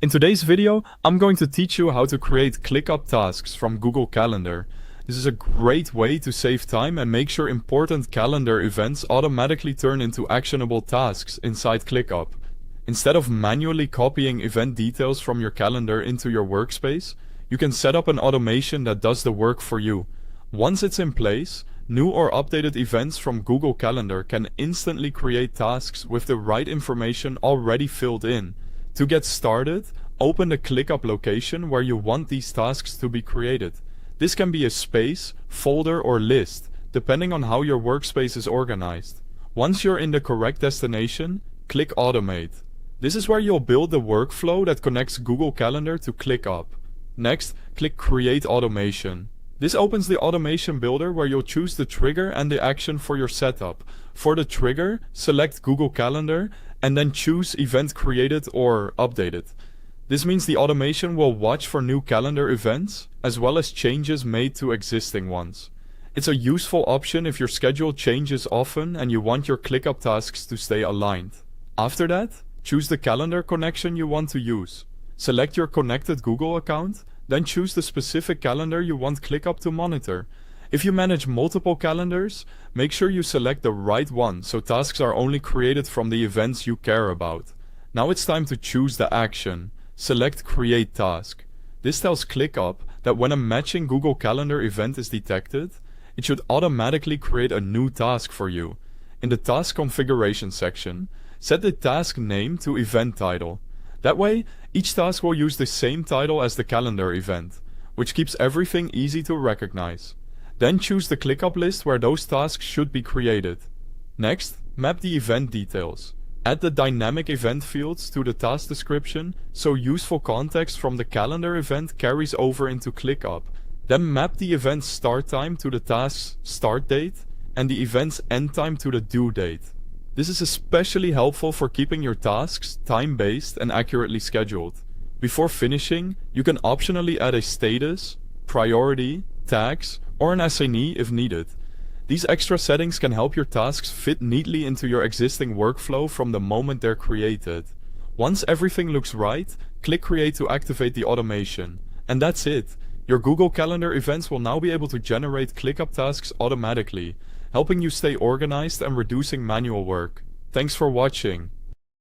In today's video, I'm going to teach you how to create ClickUp tasks from Google Calendar. This is a great way to save time and make sure important calendar events automatically turn into actionable tasks inside ClickUp. Instead of manually copying event details from your calendar into your workspace, you can set up an automation that does the work for you. Once it's in place, new or updated events from Google Calendar can instantly create tasks with the right information already filled in. To get started, open the ClickUp location where you want these tasks to be created. This can be a space, folder, or list, depending on how your workspace is organized. Once you're in the correct destination, click Automate. This is where you'll build the workflow that connects Google Calendar to ClickUp. Next, click Create Automation. This opens the automation builder where you'll choose the trigger and the action for your setup. For the trigger, select Google Calendar and then choose Event Created or Updated. This means the automation will watch for new calendar events as well as changes made to existing ones. It's a useful option if your schedule changes often and you want your ClickUp tasks to stay aligned. After that, choose the calendar connection you want to use. Select your connected Google account, then choose the specific calendar you want ClickUp to monitor. If you manage multiple calendars, make sure you select the right one so tasks are only created from the events you care about. Now it's time to choose the action. Select Create Task. This tells ClickUp that when a matching Google Calendar event is detected, it should automatically create a new task for you. In the Task Configuration section, set the task name to Event Title. That way, each task will use the same title as the calendar event, which keeps everything easy to recognize. Then choose the ClickUp list where those tasks should be created. Next, map the event details. Add the dynamic event fields to the task description so useful context from the calendar event carries over into ClickUp. Then map the event's start time to the task's start date and the event's end time to the due date. This is especially helpful for keeping your tasks time-based and accurately scheduled. Before finishing, you can optionally add a status, priority, tags, or an assignee if needed. These extra settings can help your tasks fit neatly into your existing workflow from the moment they're created. Once everything looks right, click Create to activate the automation. And that's it. Your Google Calendar events will now be able to generate ClickUp tasks automatically, helping you stay organized and reducing manual work. Thanks for watching.